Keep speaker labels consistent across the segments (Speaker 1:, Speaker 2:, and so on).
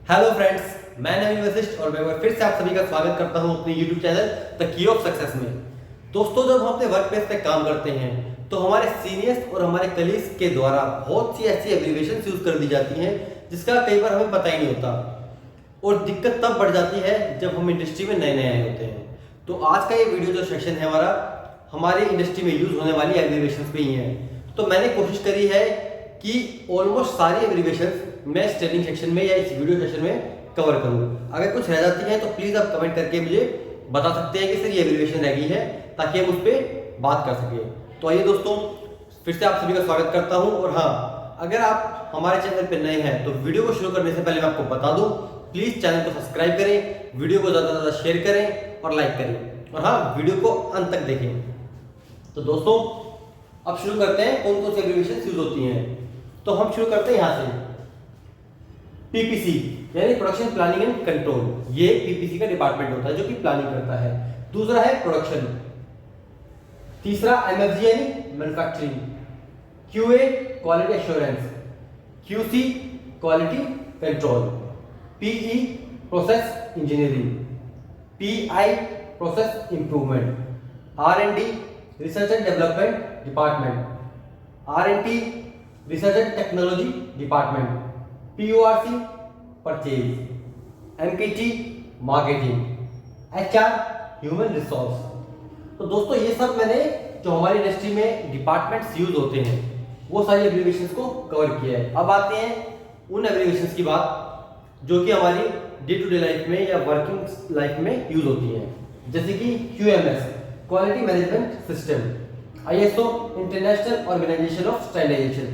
Speaker 1: Hello friends, मैं नवीन वशिष्ठ और मैं फिर से आप सभी का स्वागत करता हूं अपने YouTube channel the key of success में। दोस्तों, जब हम अपने वर्क प्लेस पे काम करते हैं तो हमारे सीनियर्स और हमारे कलीग्स के द्वारा बहुत सी ऐसी एब्रिविएशन यूज कर दी जाती हैं जिसका कई बार हमें पता ही नहीं होता और दिक्कत तब बढ़ जाती है जब हम इंडस्ट्री में नए नए आए होते हैं। तो आज का ये वीडियो जो सेक्शन है हमारा हमारी इंडस्ट्री में यूज होने वाली एब्रिविएशन पे ही है। तो मैंने कोशिश करी है कि ऑलमोस्ट सारी एब्रिविएशन मैं स्टार्टिंग सेक्शन में या इस वीडियो सेक्शन में कवर करूं। अगर कुछ रह जाती है तो प्लीज आप कमेंट करके मुझे बता सकते हैं कि सर ये एब्रिविएशन रह गई है, ताकि हम उस पर बात कर सकें। तो आइए दोस्तों, फिर से आप सभी का स्वागत करता हूं। और हाँ, अगर आप हमारे चैनल पर नए हैं तो वीडियो को शुरू करने से पहले मैं आपको बता दूं, प्लीज चैनल को सब्सक्राइब करें, वीडियो को ज़्यादा से ज़्यादा शेयर करें और लाइक करें, और हाँ, वीडियो को अंत तक देखें। तो दोस्तों, अब शुरू करते हैं कौन कौन सी एब्रिविएशन यूज होती हैं। तो हम शुरू करते हैं यहाँ से। पीपीसी यानी प्रोडक्शन प्लानिंग एंड कंट्रोल, ये पीपीसी का डिपार्टमेंट होता है जो कि प्लानिंग करता है। दूसरा है प्रोडक्शन। तीसरा एमएफजी यानी manufacturing. QA quality assurance. QC quality control. PE process engineering. PI process improvement. R and D research and development department. R and T research and technology department. PORC purchase. MPT marketing. HR human resource. तो दोस्तों, ये सब मैंने जो हमारी industry में departments use होते हैं वो सारी एब्रिविएशंस को कवर किया है। अब आते हैं उन एब्रिविएशंस की बात जो कि हमारी डे टू डे लाइफ में या वर्किंग लाइफ में यूज होती हैं, जैसे कि QMS quality management system. ISO international organisation of standardisation.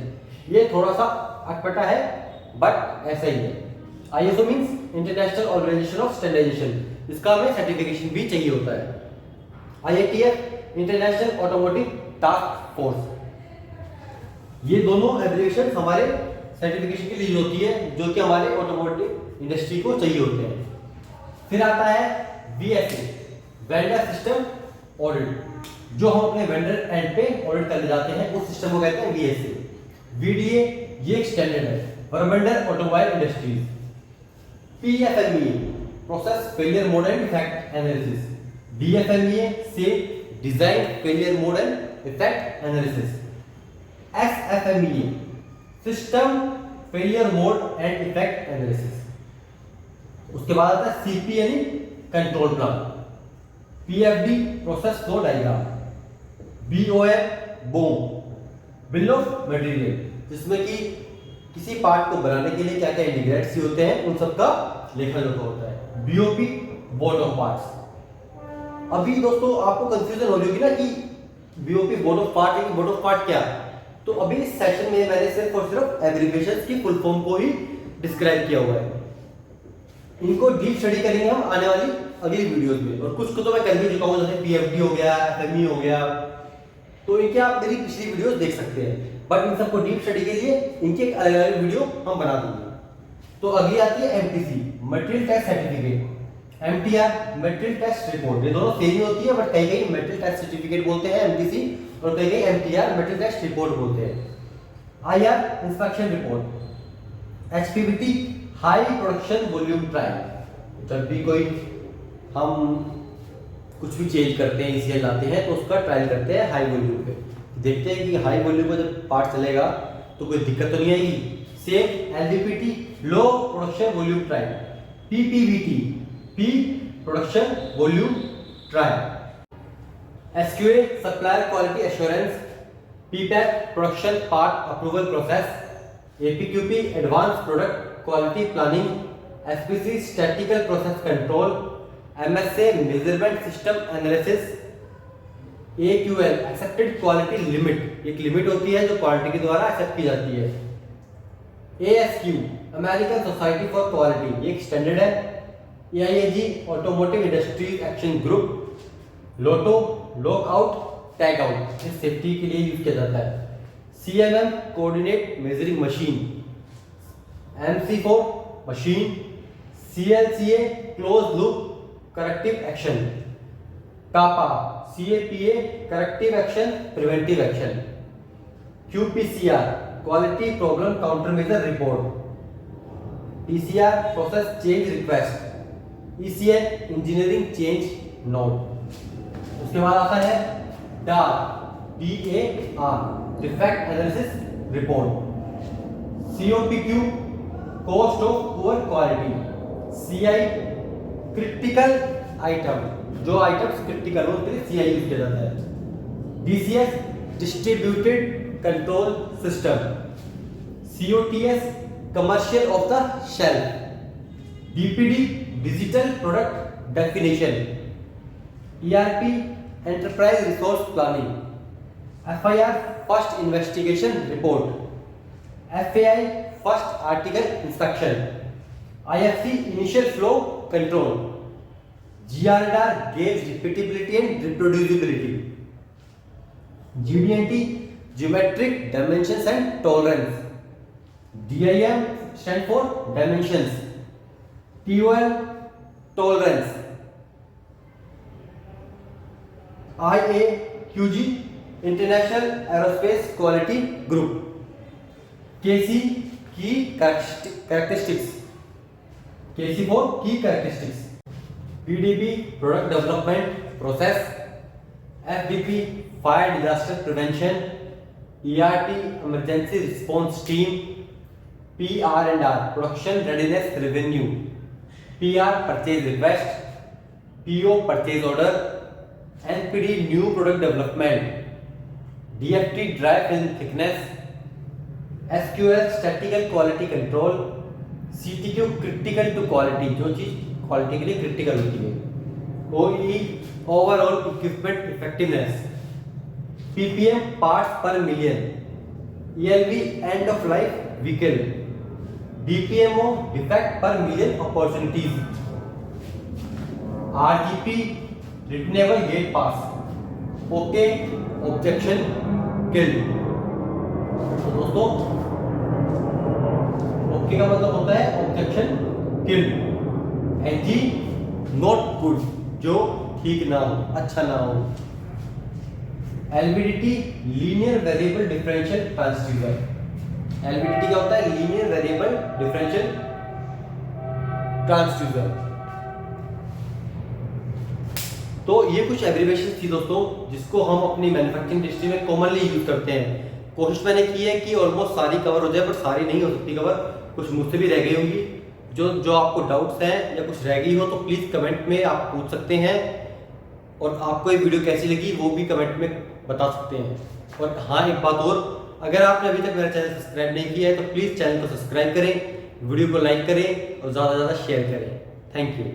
Speaker 1: ये थोड़ा सा अटपटा है बट ऐसा ही है। ISO means international organisation of standardisation, इसका हमें सर्टिफिकेशन भी चाहिए होता है। IATF international automotive task force. ये दोनों एब्रिविएशन हमारे सर्टिफिकेशन के लिए होती है जो कि हमारे ऑटोमोटिव इंडस्ट्री को चाहिए होते हैं। फिर आता है वीएसए वेंडर सिस्टम ऑडिट, जो हम अपने वेंडर एंड पे ऑडिट करने जाते हैं उस सिस्टम को कहते हैं वीएसए। वीडीए ये एक स्टैंडर्ड है वर्बंडर automobile industries. PFMEA process failure mode and effect analysis. DFMEA से design failure mode and effect analysis. SFMEA system failure mode and effect analysis. उसके बाद आता है सीपी यानी control plan. PFD process flow diagram. BOM BOM bill of material, जिसमें कि किसी part को बनाने के लिए क्या क्या इंटीग्रेट्स होते हैं उन सब का लेखा जोखा होता है। BOP board of parts. अभी दोस्तों आपको कंफ्यूजन हो रही होगी ना कि बीओपी बोर्ड ऑफ पार्ट है कि बोर्ड ऑफ पार्ट क्या। तो अभी इस सेशन में मैंने सिर्फ और सिर्फ एब्रिविएशंस की फुल फॉर्म को ही डिस्क्राइब किया हुआ है। इनको डीप स्टडी करेंगे हम आने वाली अगली वीडियोस में, और कुछ को तो मैं कर भी चुका हूं, जैसे पीएफडी हो गया, एफएमई हो गया, तो इनके आप मेरी पिछली वीडियोस देख सकते हैं। बट इन सबको डीप स्टडी के लिए इनकी एक अलग अलग वीडियो हम बना देंगे। तो अगली आती है MTC material test certificate. MTR material test report. ये दोनों सेम ही होती है बट कई कई मटेरियल टेस्ट सर्टिफिकेट बोलते हैं एमटीसी और कई कई एमटीआर मटेरियल टेस्ट रिपोर्ट बोलते हैं। IR inspection report. HPVT high production volume trial. जब भी कोई हम कुछ भी चेंज करते हैं इसे लाते हैं तो उसका ट्रायल करते हैं हाई वॉल्यूम पे, देखते हैं कि हाई वॉल्यूम पे जब पार्ट चलेगा तो कोई दिक्कत तो नहीं आएगी। Same LVPT low production volume trial. PPVT P production volume trial. SQA supplier quality assurance. PPAP production part approval process. APQP advance product quality planning. SPC statical process control. MSA measurement system analysis. AQL accepted quality limit, एक limit होती है जो quality के द्वारा accept की जाती है। ASQ American Society for Quality, एक स्टैंडर्ड है। AIAG automotive industries action group. LOTO lockout tag out, इस सेफ्टी के लिए यूज किया जाता है। CMM coordinate measuring machine. MC4 machine. CLCA close loop corrective action. CAPA CAPA corrective action preventive action. QPCR quality problem counter measure report. TCR process change request, ECN engineering change note. उसके बाद आता है DAR, DAR defect analysis report, COPQ cost of poor quality, CI critical item, जो items critical हो उसके लिए CI use किया जाता है, DCS distributed control system, COTS commercial of the shelf, DPD digital product definition, ERP enterprise resource planning, FIR first investigation report, FAI first article inspection, IFC initial flow control, GRDR gauge repeatability and reproducibility, GD&T geometric dimensions and tolerance, DIM stand for dimensions, TOL tolerance, IAQG International Aerospace Quality Group, KC key characteristics, KC for key characteristics, PDP product development process, FDP fire disaster prevention, ERT emergency response team, PR&R production readiness revenue, PR purchase request, PO purchase order, NPD new product development, DFT dry film thickness, SQL statistical quality control, CTQ critical to quality, जो चीज quality के लिए critical होती है, OEE overall equipment effectiveness, PPM parts per million, ELV end of life vehicle, DPMO defect per million opportunities, RGP returnable gate pass, OK objection killed। तो दोस्तों OK का मतलब होता है objection killed, NG not good, जो ठीक ना हो, अच्छा ना हो, LVDT linear variable differential transducer, LVDT क्या होता है? Linear variable differential transducer. तो ये कुछ एब्रिविएशन थी दोस्तों, जिसको हम अपनी मैन्युफैक्चरिंग इंडस्ट्री में कॉमनली यूज करते हैं। कोशिश मैंने की है कि ऑलमोस्ट सारी कवर हो जाए, पर सारी नहीं हो सकती कवर, कुछ मुझसे भी रह गई होंगी। जो आपको डाउट्स हैं या कुछ रह गई हो तो प्लीज़ कमेंट में आप पूछ सकते हैं, और आपको ये वीडियो कैसी लगी वो भी कमेंट में बता सकते हैं। और हाँ, एक बात और, अगर आपने अभी तक मेरा चैनल सब्सक्राइब नहीं किया है तो प्लीज़ चैनल को सब्सक्राइब करें, वीडियो को लाइक करें और ज़्यादा से ज़्यादा शेयर करें। Thank you.